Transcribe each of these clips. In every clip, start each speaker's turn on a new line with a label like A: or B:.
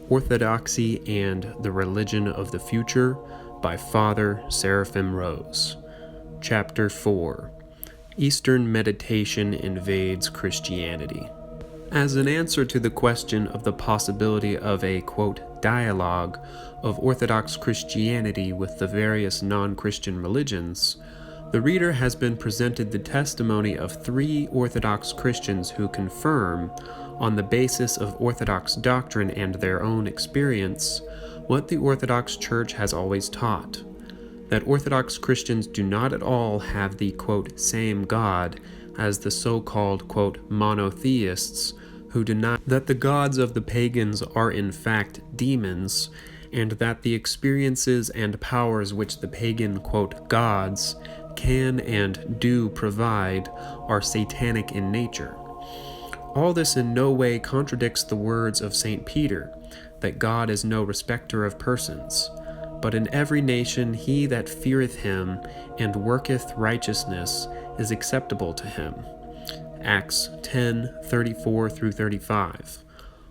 A: Orthodoxy and the Religion of the Future by Father Seraphim Rose. Chapter 4. Eastern Meditation Invades Christianity. As an answer to the question of the possibility of a, quote, dialogue of Orthodox Christianity with the various non-Christian religions, the reader has been presented the testimony of 3 Orthodox Christians who confirm, on the basis of Orthodox doctrine and their own experience, what the Orthodox Church has always taught, that Orthodox Christians do not at all have the, quote, same God as the so-called, quote, monotheists, who deny that the gods of the pagans are in fact demons, and that the experiences and powers which the pagan, quote, gods can and do provide are satanic in nature. All this in no way contradicts the words of St. Peter, that God is no respecter of persons, but in every nation he that feareth him and worketh righteousness is acceptable to him. Acts 10:34-35,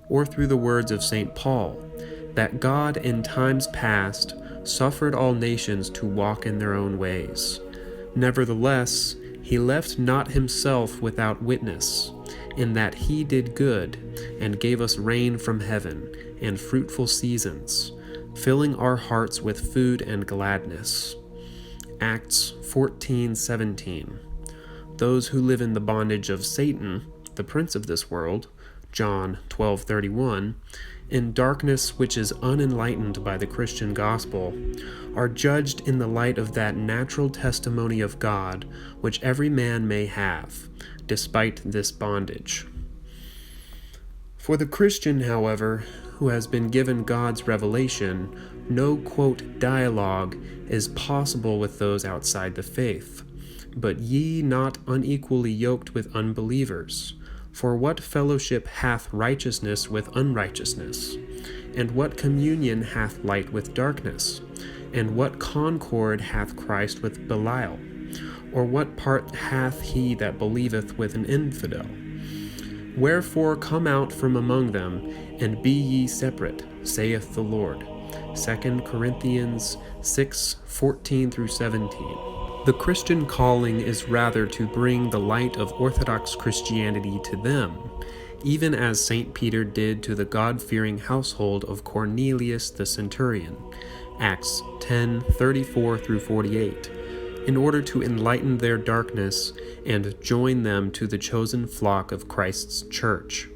A: or through the words of St. Paul, that God in times past suffered all nations to walk in their own ways. Nevertheless, he left not himself without witness, in that he did good, and gave us rain from heaven, and fruitful seasons, filling our hearts with food and gladness. Acts 14:17. Those who live in the bondage of Satan, the prince of this world, John 12:31, in darkness which is unenlightened by the Christian gospel, are judged in the light of that natural testimony of God which every man may have, despite this bondage. For the Christian, however, who has been given God's revelation, no, quote, dialogue is possible with those outside the faith. But ye not unequally yoked with unbelievers. For what fellowship hath righteousness with unrighteousness? And what communion hath light with darkness? And what concord hath Christ with Belial? Or what part hath he that believeth with an infidel? Wherefore come out from among them, and be ye separate, saith the Lord. 2 Corinthians 6:14-17. The Christian calling is rather to bring the light of Orthodox Christianity to them, even as St. Peter did to the God-fearing household of Cornelius the centurion, Acts 10:34-48, in order to enlighten their darkness and join them to the chosen flock of Christ's church.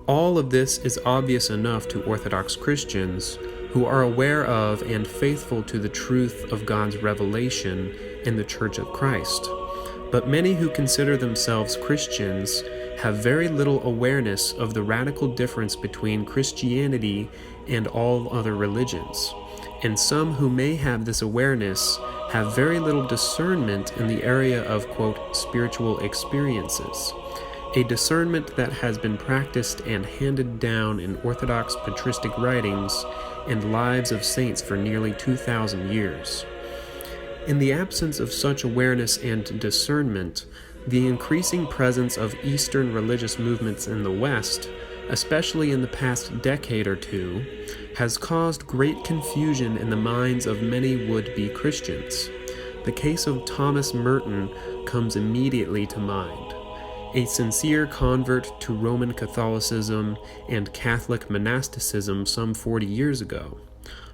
A: All of this is obvious enough to Orthodox Christians, who are aware of and faithful to the truth of God's revelation in the Church of Christ. But many who consider themselves Christians have very little awareness of the radical difference between Christianity and all other religions. And some who may have this awareness have very little discernment in the area of, quote, spiritual experiences, a discernment that has been practiced and handed down in Orthodox Patristic writings and lives of saints for nearly 2,000 years. In the absence of such awareness and discernment, the increasing presence of Eastern religious movements in the West, especially in the past decade or two, has caused great confusion in the minds of many would-be Christians. The case of Thomas Merton comes immediately to mind. A sincere convert to Roman Catholicism and Catholic monasticism some 40 years ago,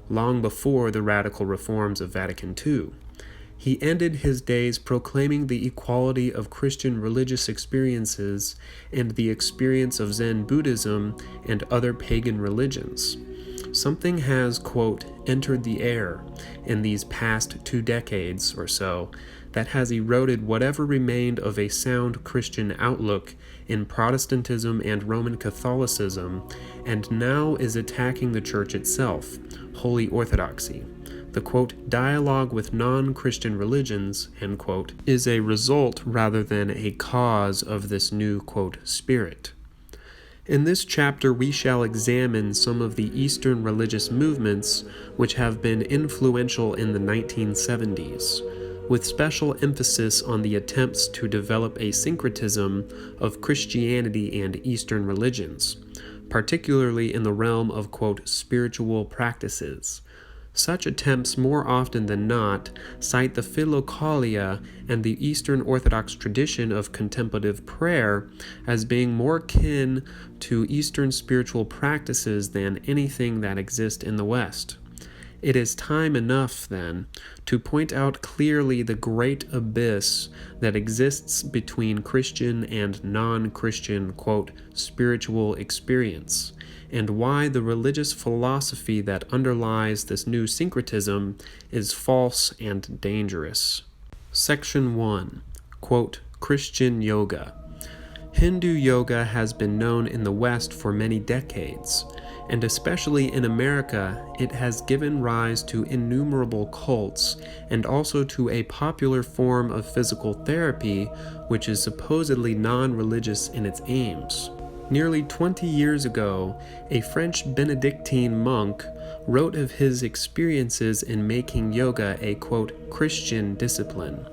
A: long before the radical reforms of Vatican II. He ended his days proclaiming the equality of Christian religious experiences and the experience of Zen Buddhism and other pagan religions. Something has, quote, entered the air in these past 2 decades or so that has eroded whatever remained of a sound Christian outlook in Protestantism and Roman Catholicism, and now is attacking the Church itself, Holy Orthodoxy. The, quote, dialogue with non-Christian religions, end quote, is a result rather than a cause of this new, quote, spirit. In this chapter we shall examine some of the Eastern religious movements which have been influential in the 1970s, with special emphasis on the attempts to develop a syncretism of Christianity and Eastern religions, particularly in the realm of, quote, spiritual practices. Such attempts more often than not cite the Philokalia and the Eastern Orthodox tradition of contemplative prayer as being more kin to Eastern spiritual practices than anything that exists in the West. It is time enough, then, to point out clearly the great abyss that exists between Christian and non-Christian, quote, spiritual experience, and why the religious philosophy that underlies this new syncretism is false and dangerous. Section 1, quote, Christian Yoga. Hindu yoga has been known in the West for many decades, and especially in America, it has given rise to innumerable cults and also to a popular form of physical therapy which is supposedly non-religious in its aims. Nearly 20 years ago, a French Benedictine monk wrote of his experiences in making yoga a, quote, Christian discipline.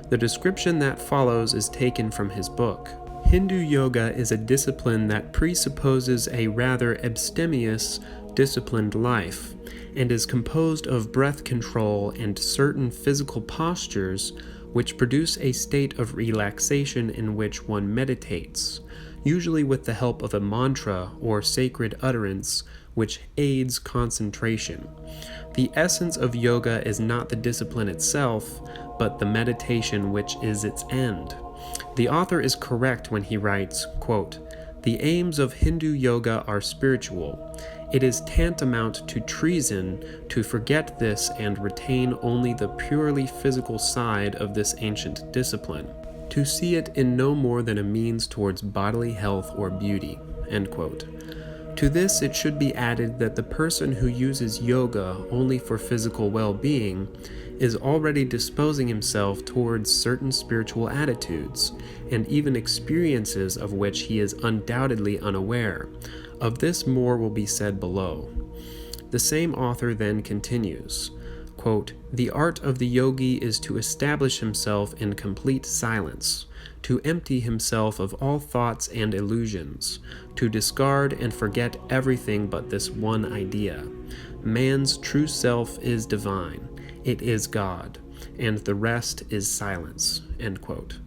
A: The description that follows is taken from his book. Hindu yoga is a discipline that presupposes a rather abstemious, disciplined life, and is composed of breath control and certain physical postures which produce a state of relaxation in which one meditates, usually with the help of a mantra or sacred utterance which aids concentration. The essence of yoga is not the discipline itself, but the meditation which is its end. The author is correct when he writes, quote, the aims of Hindu yoga are spiritual. It is tantamount to treason to forget this and retain only the purely physical side of this ancient discipline, to see it in no more than a means towards bodily health or beauty, end quote. To this it should be added that the person who uses yoga only for physical well-being is already disposing himself towards certain spiritual attitudes, and even experiences of which he is undoubtedly unaware. Of this more will be said below. The same author then continues, quote, the art of the yogi is to establish himself in complete silence, to empty himself of all thoughts and illusions, to discard and forget everything but this one idea. Man's true self is divine. It is God, and the rest is silence, end quote.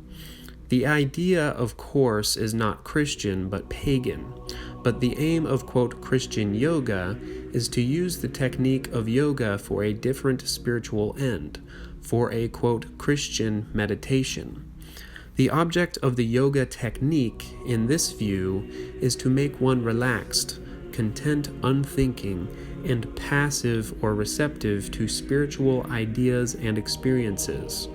A: The idea, of course, is not Christian but pagan, but the aim of, quote, Christian yoga is to use the technique of yoga for a different spiritual end, for a, quote, Christian meditation. The object of the yoga technique, in this view, is to make one relaxed, content, unthinking, and passive or receptive to spiritual ideas and experiences.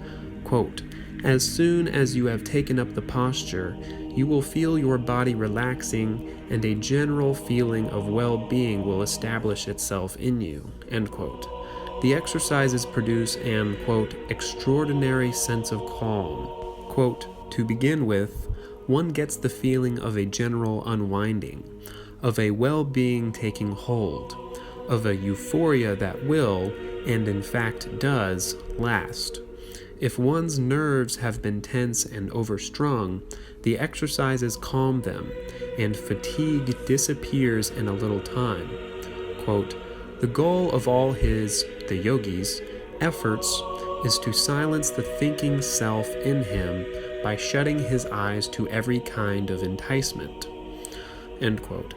A: Quote, as soon as you have taken up the posture, you will feel your body relaxing and a general feeling of well-being will establish itself in you, end quote. The exercises produce an, quote, extraordinary sense of calm. Quote, to begin with, one gets the feeling of a general unwinding, of a well-being taking hold, of a euphoria that will, and in fact does, last. If one's nerves have been tense and overstrung, the exercises calm them, and fatigue disappears in a little time. Quote, the goal of all the yogi's, efforts is to silence the thinking self in him by shutting his eyes to every kind of enticement. End quote.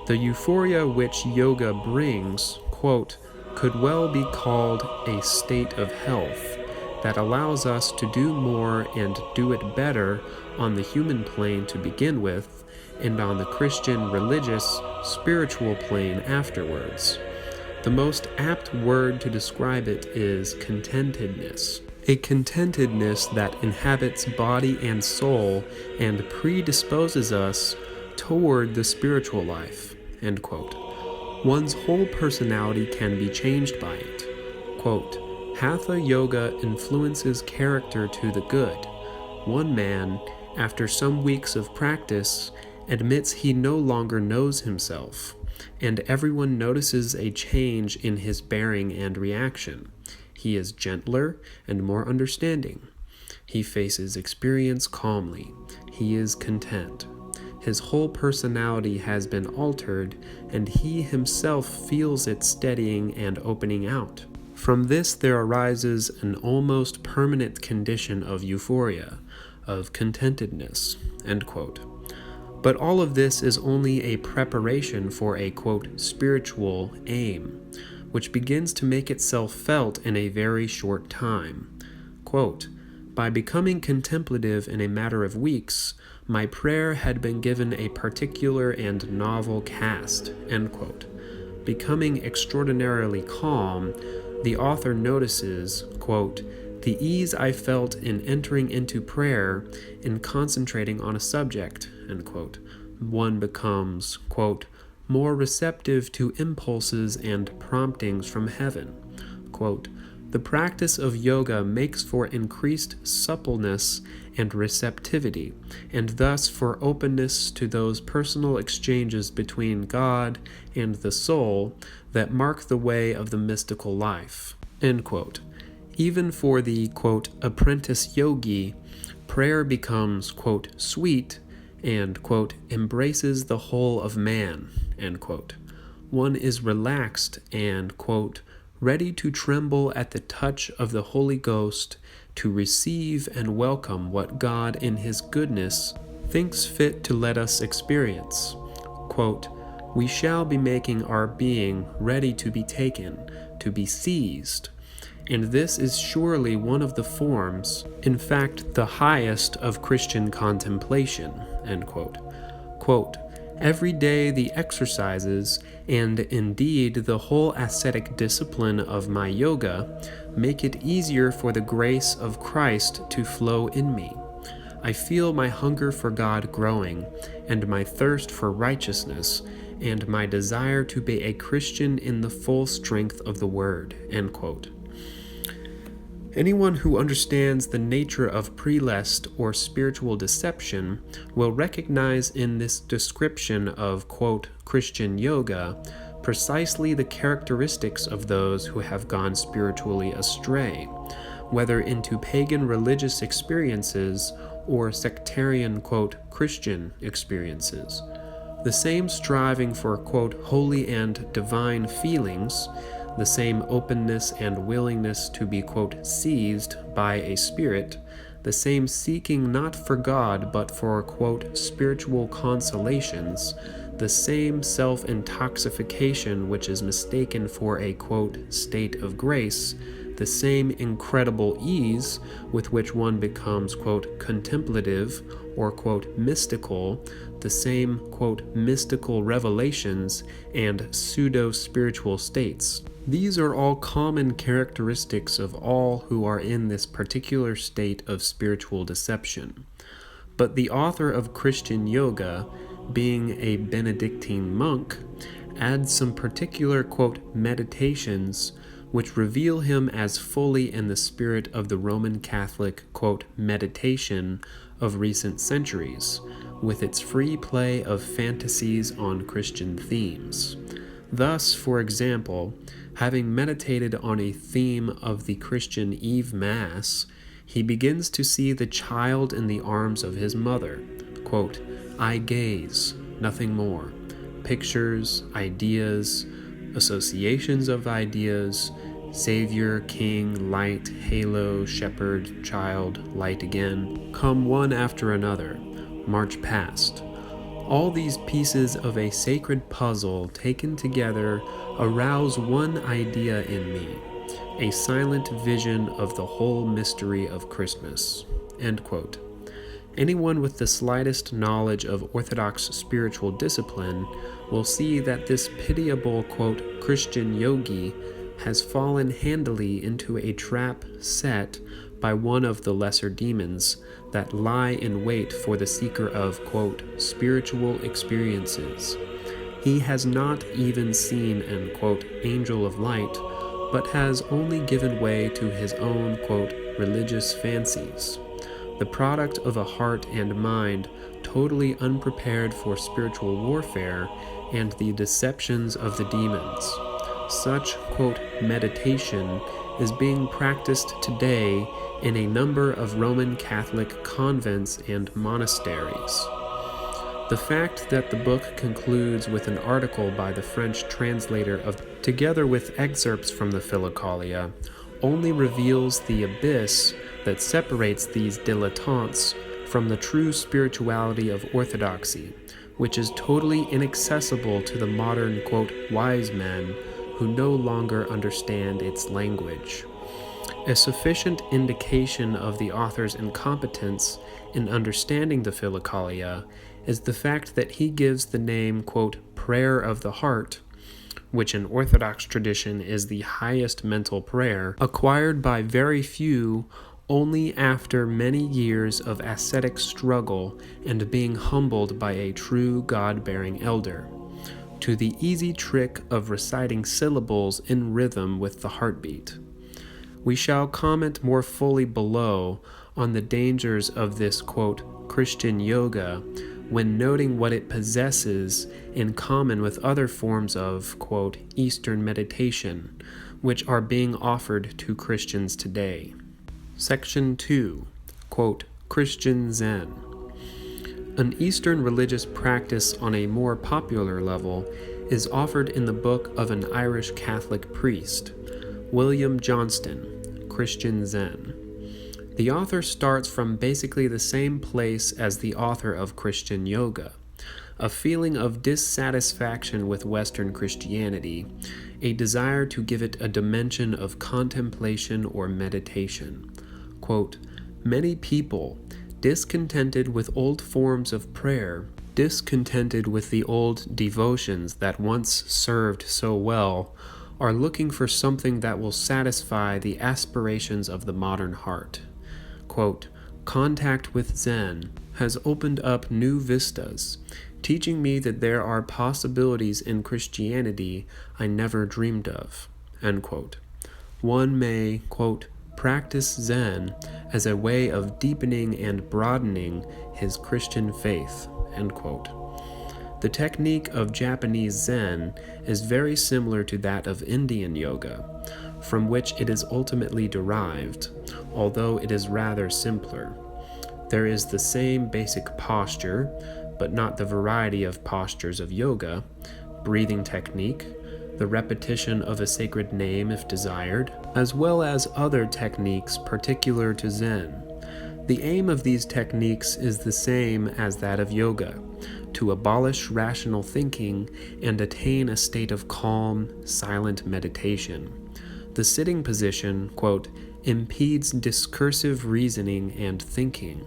A: The euphoria which yoga brings, quote, could well be called a state of health that allows us to do more and do it better on the human plane to begin with, and on the Christian, religious, spiritual plane afterwards. The most apt word to describe it is contentedness. A contentedness that inhabits body and soul and predisposes us toward the spiritual life, end quote. One's whole personality can be changed by it. Quote, Hatha Yoga influences character to the good. One man, after some weeks of practice, admits he no longer knows himself, and everyone notices a change in his bearing and reaction. He is gentler and more understanding. He faces experience calmly. He is content. his whole personality has been altered, and he himself feels it steadying and opening out. From this there arises an almost permanent condition of euphoria, of contentedness." End quote. But all of this is only a preparation for a, quote, "spiritual aim," which begins to make itself felt in a very short time. Quote, "By becoming contemplative in a matter of weeks, my prayer had been given a particular and novel cast." End quote. Becoming extraordinarily calm, the author notices, quote, "the ease I felt in entering into prayer, in concentrating on a subject," end quote. One becomes, quote, "more receptive to impulses and promptings from heaven." Quote, "The practice of yoga makes for increased suppleness and receptivity, and thus for openness to those personal exchanges between God and the soul that mark the way of the mystical life." End quote. Even for the, quote, "apprentice yogi, prayer becomes, quote, sweet and, quote, embraces the whole of man," end quote. One is relaxed and, quote, "ready to tremble at the touch of the Holy Ghost, to receive and welcome what God in his goodness thinks fit to let us experience." Quote, "We shall be making our being ready to be taken, to be seized. And this is surely one of the forms, in fact the highest of Christian contemplation." End quote. Quote, "Every day the exercises, and indeed the whole ascetic discipline of my yoga, make it easier for the grace of Christ to flow in me. I feel my hunger for God growing, and my thirst for righteousness, and my desire to be a Christian in the full strength of the word." End quote. Anyone who understands the nature of prelest or spiritual deception will recognize in this description of, quote, "Christian yoga," precisely the characteristics of those who have gone spiritually astray, whether into pagan religious experiences or sectarian, quote, "Christian experiences. The same striving for, quote, "holy and divine feelings," the same openness and willingness to be, quote, "seized by a spirit," the same seeking not for God but for, quote, "spiritual consolations," the same self-intoxication which is mistaken for a, quote, "state of grace," the same incredible ease with which one becomes, quote, "contemplative" or, quote, "mystical," the same, quote, "mystical revelations" and pseudo-spiritual states. These are all common characteristics of all who are in this particular state of spiritual deception. But the author of Christian Yoga, being a Benedictine monk, adds some particular, quote, "meditations," which reveal him as fully in the spirit of the Roman Catholic, quote, "meditation" of recent centuries, with its free play of fantasies on Christian themes. Thus, for example, having meditated on a theme of the Christian Eve Mass, he begins to see the child in the arms of his mother. Quote, "I gaze, nothing more. Pictures, ideas, associations of ideas, Savior, King, light, halo, shepherd, child, light again, come one after another, march past. All these pieces of a sacred puzzle taken together arouse one idea in me, a silent vision of the whole mystery of Christmas." End quote. Anyone with the slightest knowledge of Orthodox spiritual discipline will see that this pitiable, quote, "Christian yogi" has fallen handily into a trap set by one of the lesser demons that lie in wait for the seeker of, quote, "spiritual experiences." He has not even seen an, quote, "angel of light," but has only given way to his own, quote, "religious fancies." The product of a heart and mind totally unprepared for spiritual warfare and the deceptions of the demons. Such, quote, "meditation" is being practiced today in a number of Roman Catholic convents and monasteries. The fact that the book concludes with an article by the French translator together with excerpts from the Philokalia, only reveals the abyss that separates these dilettantes from the true spirituality of Orthodoxy, which is totally inaccessible to the modern, quote, wise men who no longer understand its language. A sufficient indication of the author's incompetence in understanding the Philokalia is the fact that he gives the name, quote, prayer of the heart, which in Orthodox tradition is the highest mental prayer, acquired by very few only after many years of ascetic struggle and being humbled by a true God-bearing elder, to the easy trick of reciting syllables in rhythm with the heartbeat. We shall comment more fully below on the dangers of this, quote, Christian yoga when noting what it possesses in common with other forms of, quote, Eastern meditation, which are being offered to Christians today. Section 2, quote, Christian Zen. An Eastern religious practice on a more popular level is offered in the book of an Irish Catholic priest, William Johnston, Christian Zen. The author starts from basically the same place as the author of Christian Yoga, a feeling of dissatisfaction with Western Christianity, a desire to give it a dimension of contemplation or meditation. Quote, many people, discontented with old forms of prayer, discontented with the old devotions that once served so well, are looking for something that will satisfy the aspirations of the modern heart. Quote, contact with Zen has opened up new vistas, teaching me that there are possibilities in Christianity I never dreamed of. End quote. One may, quote, practice Zen as a way of deepening and broadening his Christian faith. End quote. The technique of Japanese Zen is very similar to that of Indian yoga, from which it is ultimately derived, although it is rather simpler. There is the same basic posture, but not the variety of postures of yoga, breathing technique, the repetition of a sacred name if desired, as well as other techniques particular to Zen. The aim of these techniques is the same as that of yoga, to abolish rational thinking and attain a state of calm, silent meditation. The sitting position, quote, impedes discursive reasoning and thinking,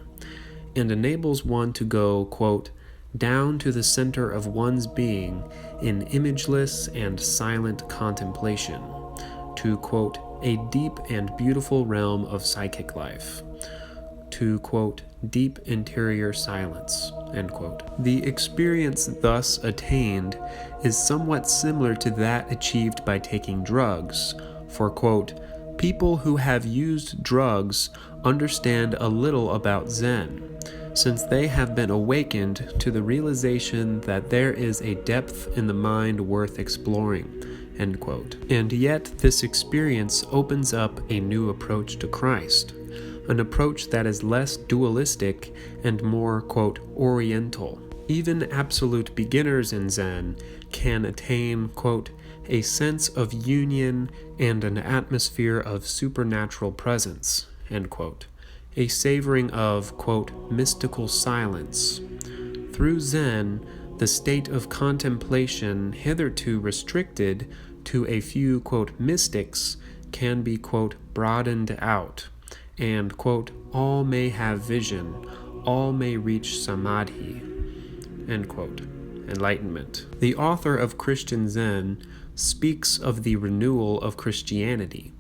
A: and enables one to go, quote, down to the center of one's being in imageless and silent contemplation, to, quote, a deep and beautiful realm of psychic life, to, quote, deep interior silence, end quote. The experience thus attained is somewhat similar to that achieved by taking drugs, for, quote, people who have used drugs understand a little about Zen, since they have been awakened to the realization that there is a depth in the mind worth exploring, end quote. And yet this experience opens up a new approach to Christ, an approach that is less dualistic and more, quote, oriental. Even absolute beginners in Zen can attain, quote, a sense of union and an atmosphere of supernatural presence, end quote, a savoring of, quote, mystical silence. Through Zen, the state of contemplation hitherto restricted to a few, quote, mystics can be, quote, broadened out, and, quote, all may have vision, all may reach samadhi, end quote, enlightenment. The author of Christian Zen speaks of the renewal of Christianity,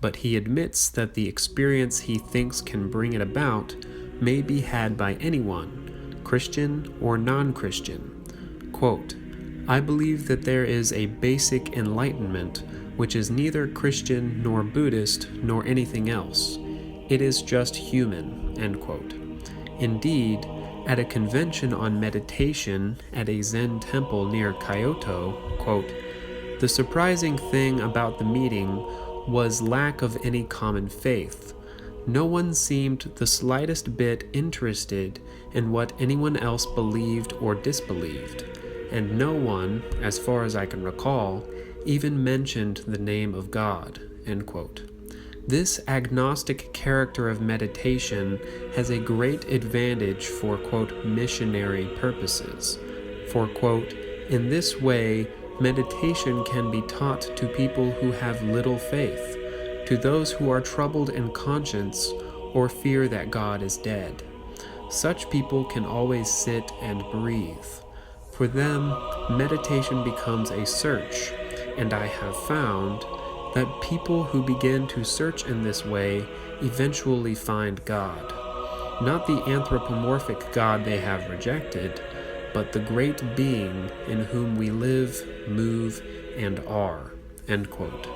A: but he admits that the experience he thinks can bring it about may be had by anyone, Christian or non-Christian. Quote, I believe that there is a basic enlightenment which is neither Christian nor Buddhist nor anything else. It is just human, end quote. Indeed, at a convention on meditation at a Zen temple near Kyoto, quote, the surprising thing about the meeting was lack of any common faith. No one seemed the slightest bit interested in what anyone else believed or disbelieved, and no one, as far as I can recall, even mentioned the name of God." End quote. This agnostic character of meditation has a great advantage for, quote, missionary purposes. For, quote, "in this way, meditation can be taught to people who have little faith, to those who are troubled in conscience or fear that God is dead. Such people can always sit and breathe. For them, meditation becomes a search, and I have found that people who begin to search in this way eventually find God. Not the anthropomorphic God they have rejected, but the great being in whom we live, move, and are." End quote.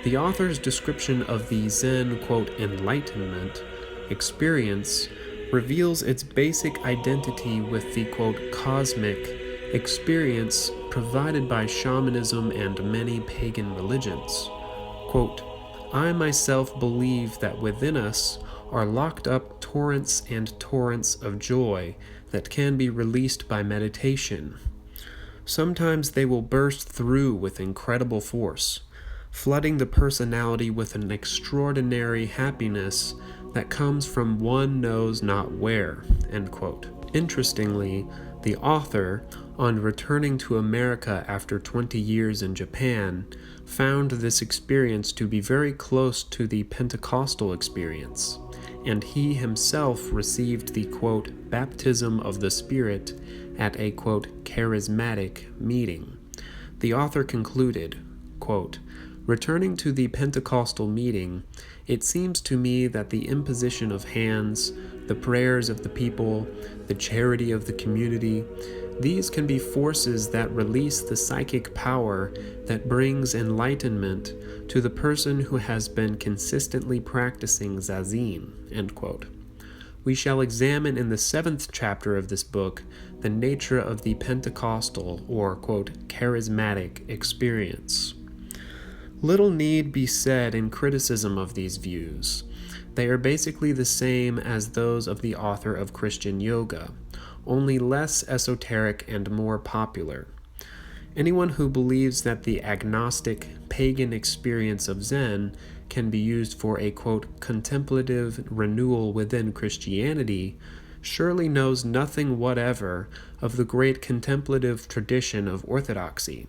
A: The author's description of the Zen, quote, enlightenment experience reveals its basic identity with the, quote, cosmic experience provided by shamanism and many pagan religions. Quote, "I myself believe that within us are locked up torrents and torrents of joy that can be released by meditation. Sometimes they will burst through with incredible force, flooding the personality with an extraordinary happiness that comes from one knows not where." End quote. Interestingly, the author, on returning to America after 20 years in Japan, found this experience to be very close to the Pentecostal experience, and he himself received the, quote, baptism of the Spirit at a, quote, charismatic meeting. The author concluded, quote, "Returning to the Pentecostal meeting, it seems to me that the imposition of hands, the prayers of the people, the charity of the community, these can be forces that release the psychic power that brings enlightenment to the person who has been consistently practicing zazen." End quote. We shall examine in the 7th chapter of this book the nature of the Pentecostal or, quote, charismatic experience. Little need be said in criticism of these views. They are basically the same as those of the author of Christian Yoga, only less esoteric and more popular. Anyone who believes that the agnostic, pagan experience of Zen can be used for a, quote, contemplative renewal within Christianity surely knows nothing whatever of the great contemplative tradition of Orthodoxy,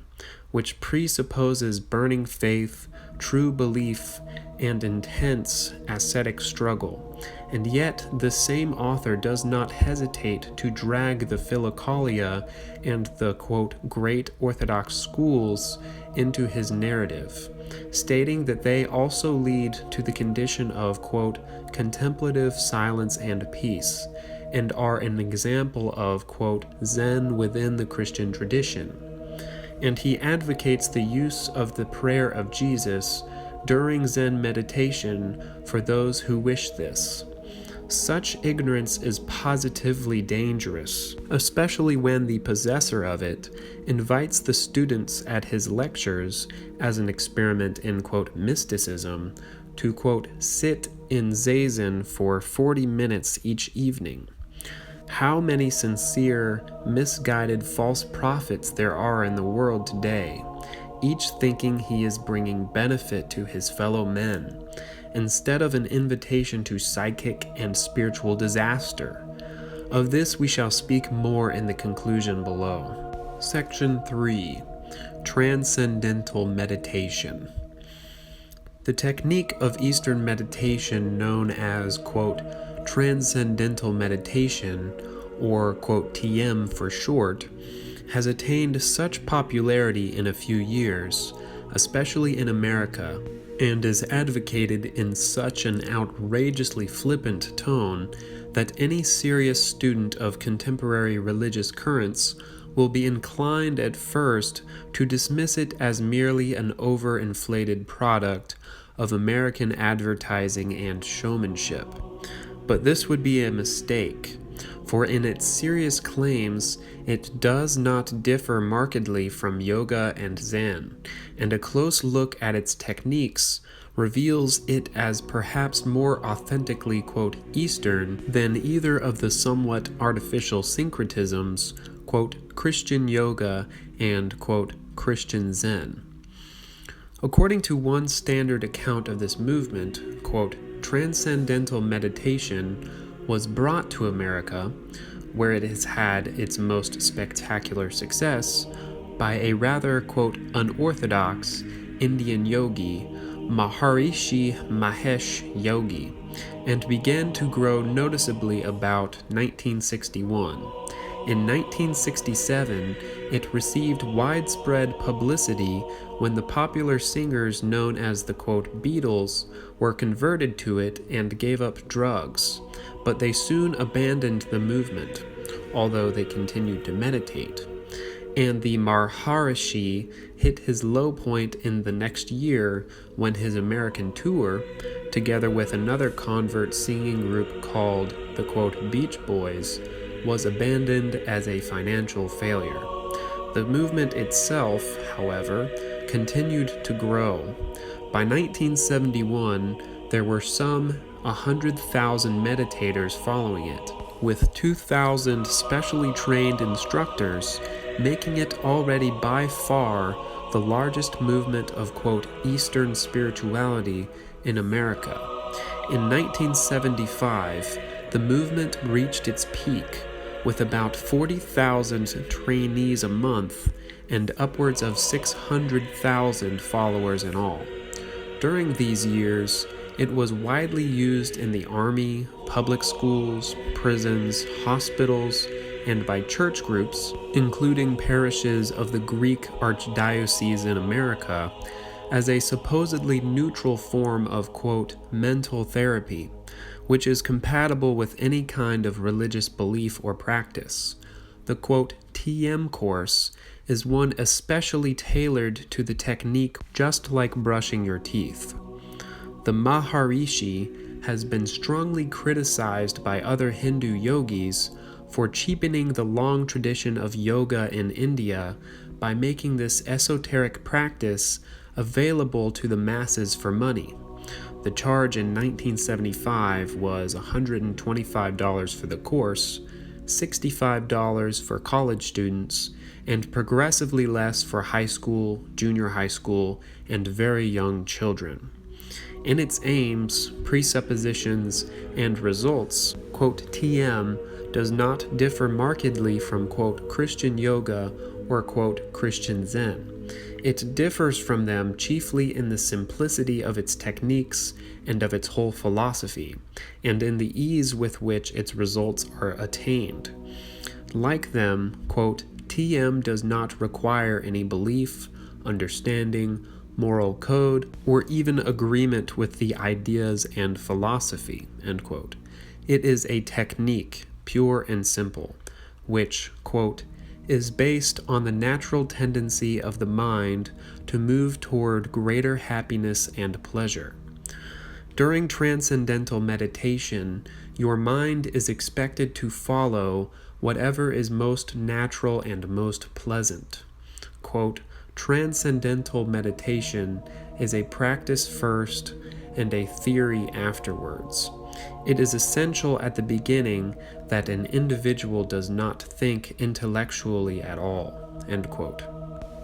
A: which presupposes burning faith, true belief, and intense ascetic struggle. And yet the same author does not hesitate to drag the Philokalia and the, quote, great Orthodox schools into his narrative, stating that they also lead to the condition of, quote, contemplative silence and peace, and are an example of, quote, Zen within the Christian tradition. And he advocates the use of the prayer of Jesus during Zen meditation for those who wish this. Such ignorance is positively dangerous, especially when the possessor of it invites the students at his lectures as an experiment in, quote, mysticism to, quote, sit in zazen for 40 minutes each evening. How many sincere, misguided false prophets there are in the world today, each thinking he is bringing benefit to his fellow men, instead of an invitation to psychic and spiritual disaster. Of this we shall speak more in the conclusion below. Section 3. Transcendental Meditation. The technique of Eastern meditation known as, quote, Transcendental Meditation, or, quote, TM for short, has attained such popularity in a few years, especially in America, and is advocated in such an outrageously flippant tone that any serious student of contemporary religious currents will be inclined at first to dismiss it as merely an overinflated product of American advertising and showmanship. But this would be a mistake, for in its serious claims, it does not differ markedly from yoga and Zen, and a close look at its techniques reveals it as perhaps more authentically, quote, Eastern than either of the somewhat artificial syncretisms, quote, Christian yoga and, quote, Christian Zen. According to one standard account of this movement, quote, Transcendental Meditation was brought to America, where it has had its most spectacular success, by a rather, quote, unorthodox Indian yogi, Maharishi Mahesh Yogi, and began to grow noticeably about 1961. In 1967, it received widespread publicity when the popular singers known as the, quote, Beatles were converted to it and gave up drugs, but they soon abandoned the movement, although they continued to meditate. And the Maharishi hit his low point in the next year when his American tour, together with another convert singing group called the, quote, Beach Boys, was abandoned as a financial failure. The movement itself, however, continued to grow. By 1971, there were some 100,000 meditators following it, with 2,000 specially trained instructors, making it already by far the largest movement of, quote, Eastern spirituality in America. In 1975, the movement reached its peak, with about 40,000 trainees a month and upwards of 600,000 followers in all. During these years, it was widely used in the army, public schools, prisons, hospitals, and by church groups, including parishes of the Greek Archdiocese in America, as a supposedly neutral form of, quote, mental therapy, which is compatible with any kind of religious belief or practice. The, quote, TM course is one especially tailored to the technique, just like brushing your teeth. The Maharishi has been strongly criticized by other Hindu yogis for cheapening the long tradition of yoga in India by making this esoteric practice available to the masses for money. The charge in 1975 was $125 for the course, $65 for college students, and progressively less for high school, junior high school, and very young children. In its aims, presuppositions, and results, quote, TM does not differ markedly from, quote, Christian yoga or, quote, Christian Zen. It differs from them chiefly in the simplicity of its techniques and of its whole philosophy, and in the ease with which its results are attained. Like them, quote, TM does not require any belief, understanding, moral code, or even agreement with the ideas and philosophy, end quote. It is a technique, pure and simple, which, quote, is based on the natural tendency of the mind to move toward greater happiness and pleasure. During transcendental meditation, your mind is expected to follow whatever is most natural and most pleasant. Quote, Transcendental meditation is a practice first and a theory afterwards. It is essential at the beginning that an individual does not think intellectually at all, end quote.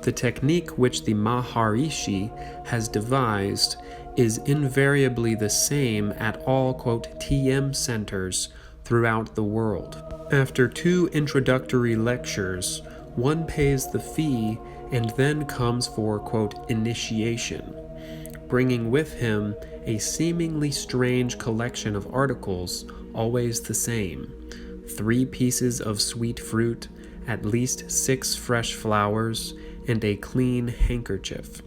A: The technique which the Maharishi has devised is invariably the same at all, quote, TM centers throughout the world. After 2 introductory lectures, one pays the fee and then comes for, quote, initiation, bringing with him a seemingly strange collection of articles, always the same: 3 pieces of sweet fruit, at least 6 fresh flowers, and a clean handkerchief.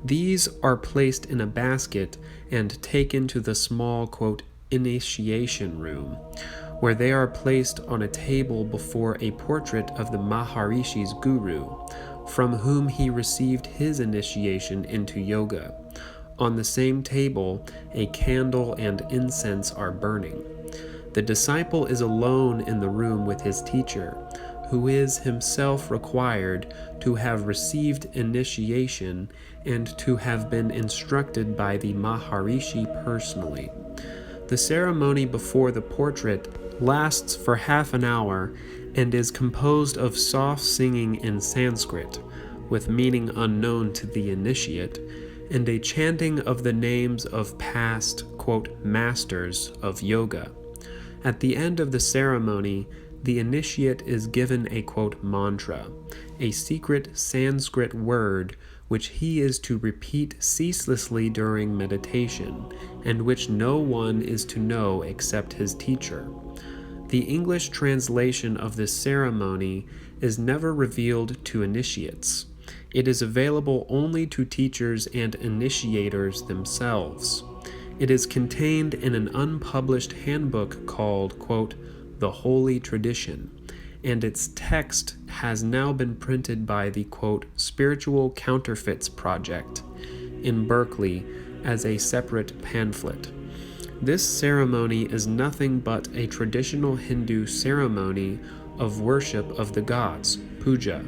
A: These are placed in a basket and taken to the small, quote, initiation room, where they are placed on a table before a portrait of the Maharishi's guru, from whom he received his initiation into yoga. On the same table, a candle and incense are burning. The disciple is alone in the room with his teacher, who is himself required to have received initiation and to have been instructed by the Maharishi personally. The ceremony before the portrait lasts for half an hour and is composed of soft singing in Sanskrit, with meaning unknown to the initiate, and a chanting of the names of past, quote, masters of yoga. At the end of the ceremony, the initiate is given a, quote, mantra, a secret Sanskrit word which he is to repeat ceaselessly during meditation, and which no one is to know except his teacher. The English translation of this ceremony is never revealed to initiates. It is available only to teachers and initiators themselves. It is contained in an unpublished handbook called, quote, The Holy Tradition, and its text has now been printed by the, quote, Spiritual Counterfeits Project in Berkeley as a separate pamphlet. This ceremony is nothing but a traditional Hindu ceremony of worship of the gods, puja,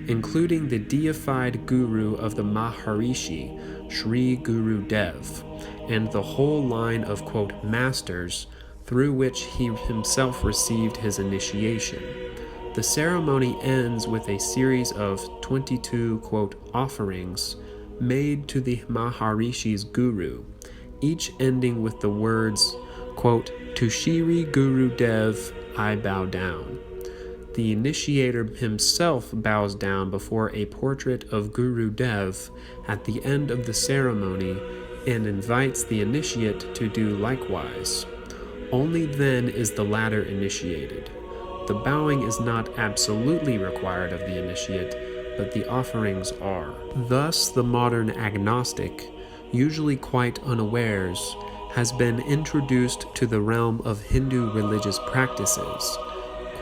A: including the deified guru of the Maharishi, Sri Guru Dev, and the whole line of, quote, masters through which he himself received his initiation. The ceremony ends with a series of 22, quote, offerings made to the Maharishi's guru, each ending with the words, quote, to Shri Guru Dev I bow down. The initiator himself bows down before a portrait of Guru Dev at the end of the ceremony and invites the initiate to do likewise. Only then is the latter initiated. The bowing is not absolutely required of the initiate, but the offerings are. Thus, the modern agnostic, usually quite unawares, has been introduced to the realm of Hindu religious practices.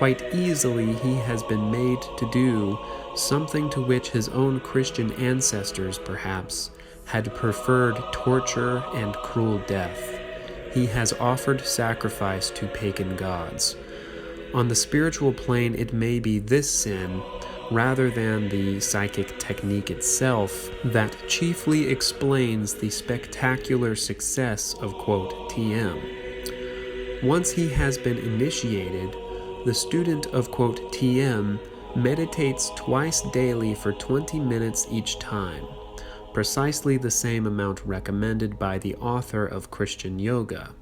A: Quite easily he has been made to do something to which his own Christian ancestors, perhaps, had preferred torture and cruel death. He has offered sacrifice to pagan gods. On the spiritual plane, it may be this sin, rather than the psychic technique itself, that chiefly explains the spectacular success of, quote, TM. Once he has been initiated, the student of, quote, TM meditates twice daily for 20 minutes each time, precisely the same amount recommended by the author of Christian Yoga,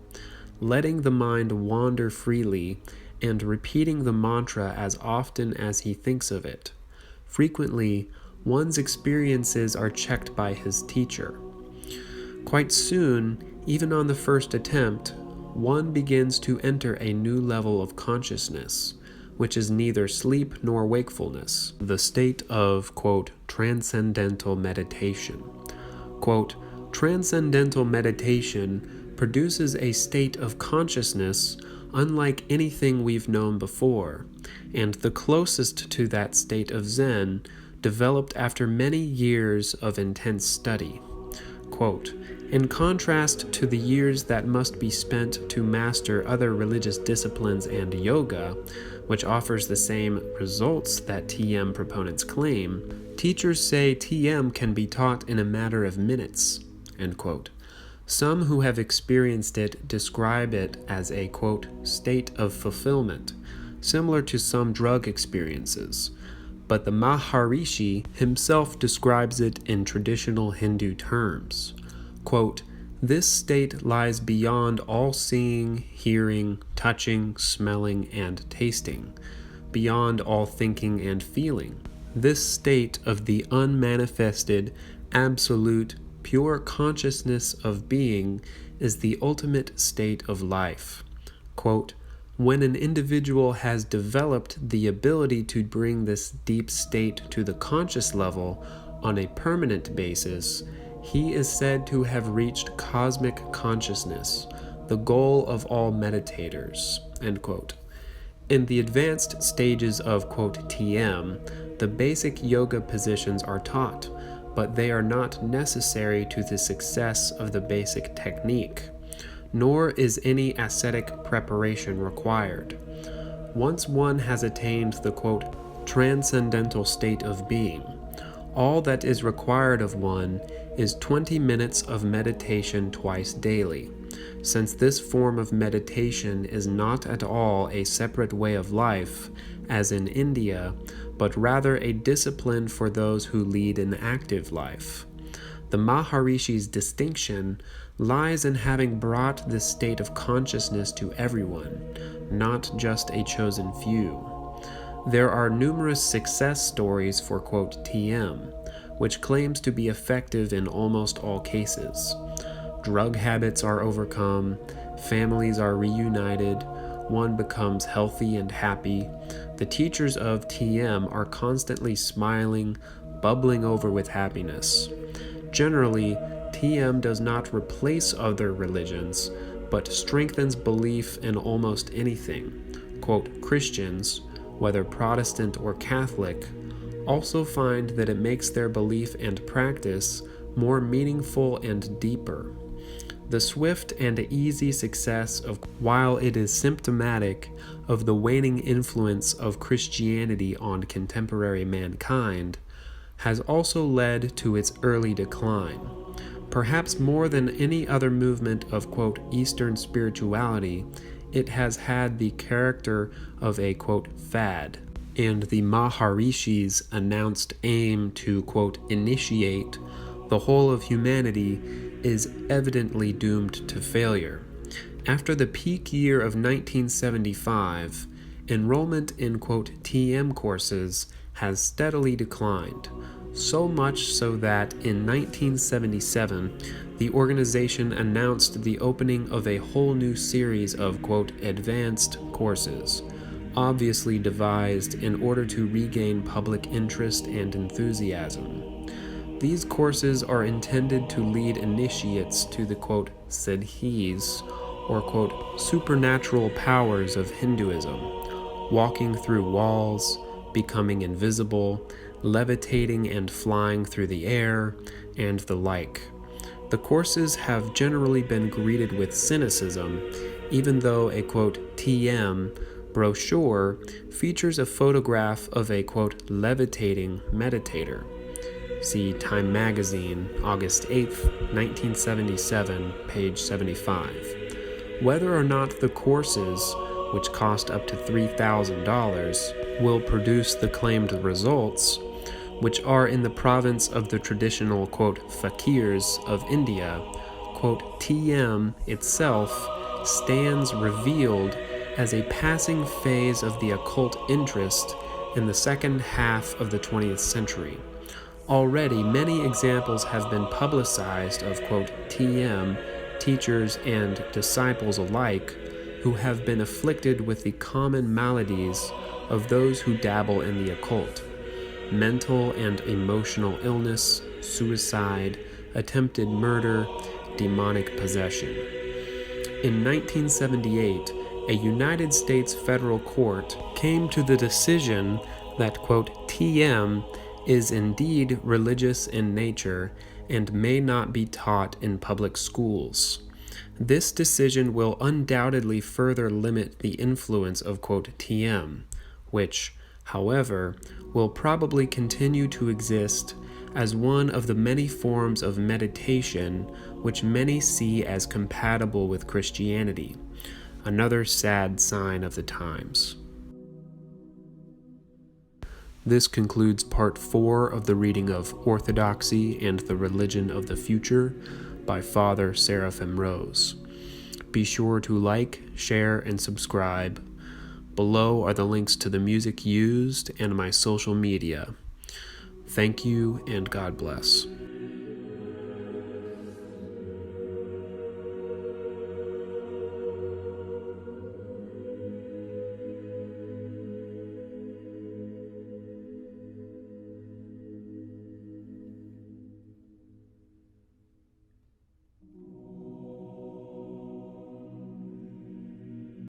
A: letting the mind wander freely and repeating the mantra as often as he thinks of it. Frequently, one's experiences are checked by his teacher. Quite soon, even on the first attempt, one begins to enter a new level of consciousness, which is neither sleep nor wakefulness, the state of, quote, Transcendental Meditation. Quote, Transcendental Meditation produces a state of consciousness unlike anything we've known before, and the closest to that state of Zen developed after many years of intense study. Quote, in contrast to the years that must be spent to master other religious disciplines and yoga, which offers the same results that TM proponents claim, teachers say TM can be taught in a matter of minutes, end quote. Some who have experienced it describe it as a, quote, state of fulfillment, similar to some drug experiences, but the Maharishi himself describes it in traditional Hindu terms. Quote, this state lies beyond all seeing, hearing, touching, smelling, and tasting, beyond all thinking and feeling. This state of the unmanifested, absolute, pure consciousness of being is the ultimate state of life. Quote, when an individual has developed the ability to bring this deep state to the conscious level on a permanent basis, he is said to have reached cosmic consciousness, the goal of all meditators, end quote. In the advanced stages of, quote, TM, the basic yoga positions are taught, but they are not necessary to the success of the basic technique, nor is any ascetic preparation required. Once one has attained the, quote, transcendental state of being, all that is required of one is 20 minutes of meditation twice daily, since this form of meditation is not at all a separate way of life, as in India, but rather a discipline for those who lead an active life. The Maharishi's distinction lies in having brought this state of consciousness to everyone, not just a chosen few. There are numerous success stories for, quote, TM, which claims to be effective in almost all cases. Drug habits are overcome, families are reunited, one becomes healthy and happy. The teachers of TM are constantly smiling, bubbling over with happiness. Generally, TM does not replace other religions, but strengthens belief in almost anything. Quote, Christians, whether Protestant or Catholic, also find that it makes their belief and practice more meaningful and deeper. The swift and easy success of, while it is symptomatic of the waning influence of Christianity on contemporary mankind, has also led to its early decline. Perhaps more than any other movement of, quote, Eastern spirituality, it has had the character of a, quote, fad, and the Maharishi's announced aim to, quote, initiate the whole of humanity is evidently doomed to failure. After the peak year of 1975, enrollment in, quote, TM courses has steadily declined, so much so that in 1977, the organization announced the opening of a whole new series of, quote, advanced courses, obviously devised in order to regain public interest and enthusiasm. These courses are intended to lead initiates to the, quote, siddhis, or, quote, supernatural powers of Hinduism, walking through walls, becoming invisible, levitating and flying through the air, and the like. The courses have generally been greeted with cynicism, even though a, quote, TM brochure features a photograph of a, quote, levitating meditator. See Time Magazine, August 8, 1977, page 75. Whether or not the courses, which cost up to $3,000, will produce the claimed results, which are in the province of the traditional, quote, fakirs of India, quote, TM itself stands revealed as a passing phase of the occult interest in the second half of the 20th century. Already, many examples have been publicized of, quote, TM teachers and disciples alike who have been afflicted with the common maladies of those who dabble in the occult: mental and emotional illness, suicide, attempted murder, demonic possession. In 1978, a United States federal court came to the decision that, quote, TM is indeed religious in nature and may not be taught in public schools. This decision will undoubtedly further limit the influence of, quote, TM, which, however, will probably continue to exist as one of the many forms of meditation which many see as compatible with Christianity, another sad sign of the times. This concludes part 4 of the reading of Orthodoxy and the Religion of the Future by Father Seraphim Rose. Be sure to like, share, and subscribe. Below are the links to the music used and my social media. Thank you, and God bless.